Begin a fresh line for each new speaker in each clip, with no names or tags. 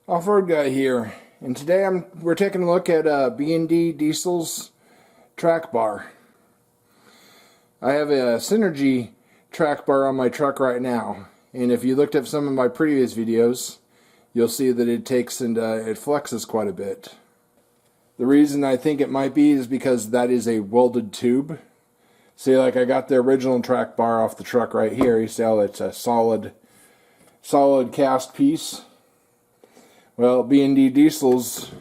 Off-road guy here, and today we're taking a look at B&D Diesel's track bar. I have a Synergy track bar on my truck right now, and if you looked at some of my previous videos, you'll see that it takes and it flexes quite a bit. The reason I think it might be is because that is a welded tube. See, like I got the original track bar off the truck right here. You see how it's a solid cast piece. Well, B&D Diesel's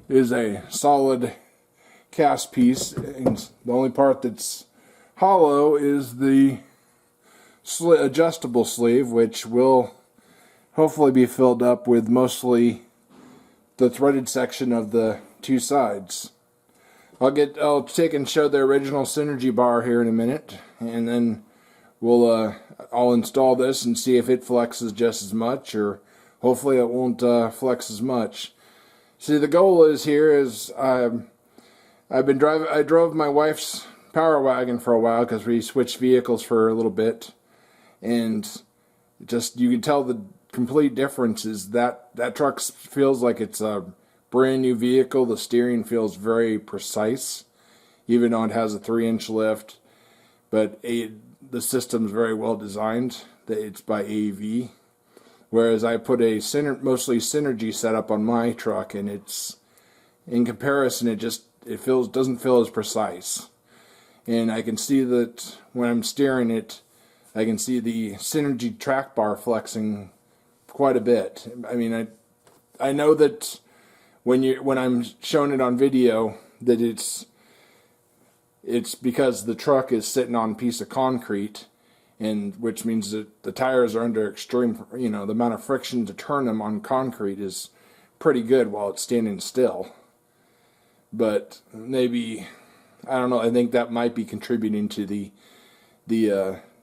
is a solid cast piece, and the only part that's hollow is the adjustable sleeve, which will hopefully be filled up with mostly the threaded section of the two sides. I'll take and show the original Synergy bar here in a minute, and then I'll install this and see if it flexes just as much, or hopefully it won't flex as much. See, the goal is I drove my wife's Power Wagon for a while because we switched vehicles for a little bit, and just you can tell the complete difference is that truck feels like it's a brand new vehicle. The steering feels very precise, even though it has a 3-inch lift, but the system's very well designed. It's by AEV. Whereas I put a mostly Synergy setup on my truck, and it's, in comparison, it doesn't feel as precise. And I can see that when I'm steering it, I can see the Synergy track bar flexing quite a bit. I mean, I know that when I'm showing it on video that it's because the truck is sitting on a piece of concrete, and which means that the tires are under extreme, the amount of friction to turn them on concrete is pretty good while it's standing still. But maybe, I don't know, I think that might be contributing to the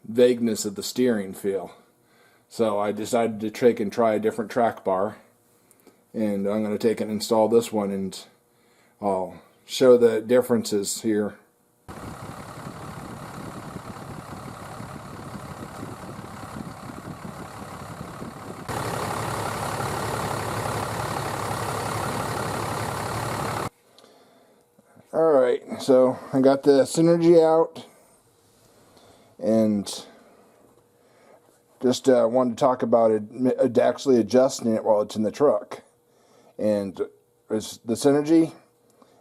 vagueness of the steering feel. So I decided to take and try a different track bar, and I'm going to take and install this one, and I'll show the differences here. Alright, so I got the Synergy out, and just wanted to talk about it, actually adjusting it while it's in the truck. And the Synergy,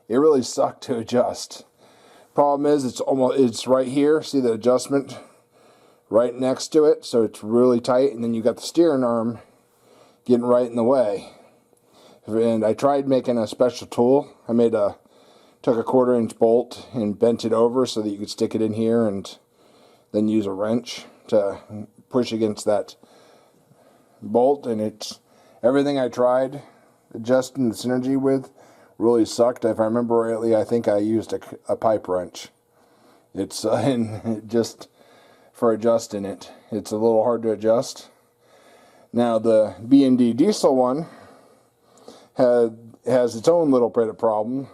it really sucked to adjust. Problem is, it's right here. See the adjustment right next to it, so it's really tight, and then you got the steering arm getting right in the way. And I tried making a special tool. Took a 1/4-inch bolt and bent it over so that you could stick it in here, and then use a wrench to push against that bolt. And everything I tried adjusting the Synergy with really sucked. If I remember rightly, I think I used a pipe wrench. And just for adjusting it, it's a little hard to adjust. Now the B&D Diesel one has its own little bit of problem,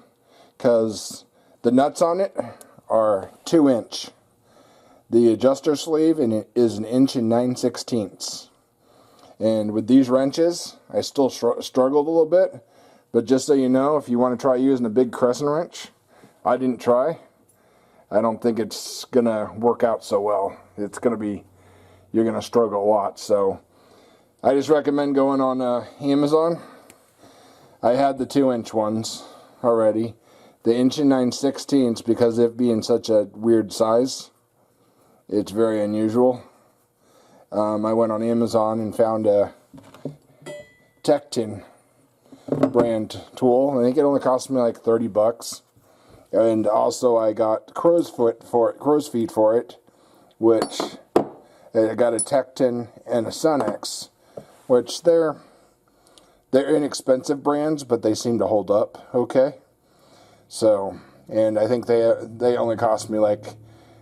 because the nuts on it are 2-inch. The adjuster sleeve is 1 9/16 inches. And with these wrenches, I still struggled a little bit. But just so you know, if you want to try using a big crescent wrench, I didn't try. I don't think it's going to work out so well. You're going to struggle a lot. So I just recommend going on Amazon. I had the 2-inch ones already. The 1 9/16 inches, because of it being such a weird size, it's very unusual. I went on Amazon and found a Tekton brand tool. I think it only cost me like $30. And also I got crow's feet for it, which I got a Tekton and a Sunex, which they're inexpensive brands, but they seem to hold up okay. So, and I think they only cost me I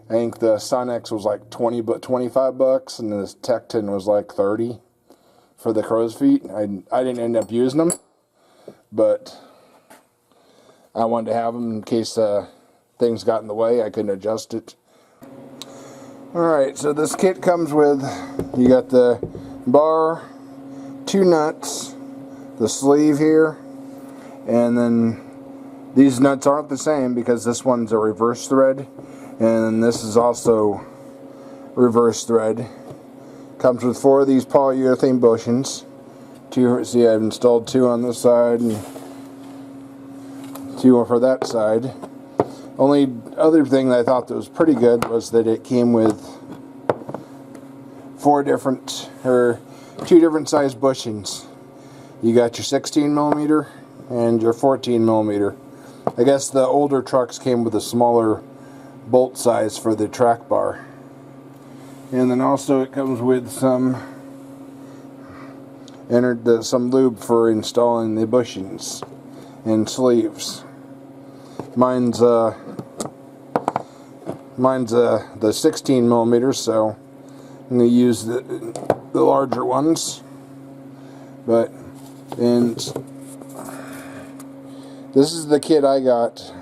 think the Sunex was like $25, and the Tekton was like $30 for the crow's feet. I didn't end up using them, but I wanted to have them in case things got in the way. I couldn't adjust it. Alright, so this kit comes with, you got the bar, 2 nuts, the sleeve here, and then these nuts aren't the same because this one's a reverse thread, and this is also reverse thread. Comes with 4 of these polyurethane bushings. 2, see, I've installed 2 on this side and 2 for that side. Only other thing that I thought that was pretty good was that it came with 2 different size bushings. You got your 16mm and your 14mm. I guess the older trucks came with a smaller bolt size for the track bar. And then also it comes with some lube for installing the bushings and sleeves. Mine's the 16mm, so I'm going to use the larger ones. And this is the kit I got,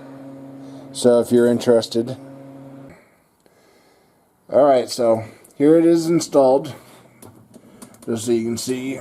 so if you're interested. Alright, so here it is installed, just so you can see.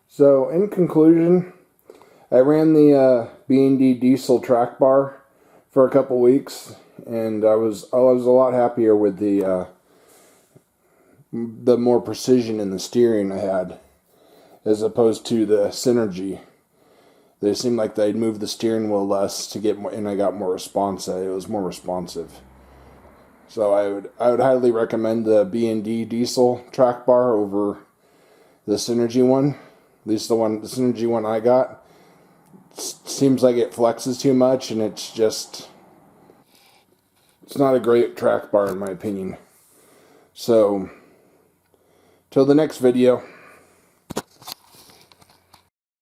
So, in conclusion, I ran the B&D diesel track bar for a couple weeks, and I was a lot happier with the more precision in the steering I had, as opposed to the Synergy. They seemed like they'd move the steering wheel less to get more, and I got more response. It was more responsive. So I would highly recommend the B&D diesel track bar over the Synergy one. At least the Synergy one I got. Seems like it flexes too much, and it's not a great track bar in my opinion. So, till the next video.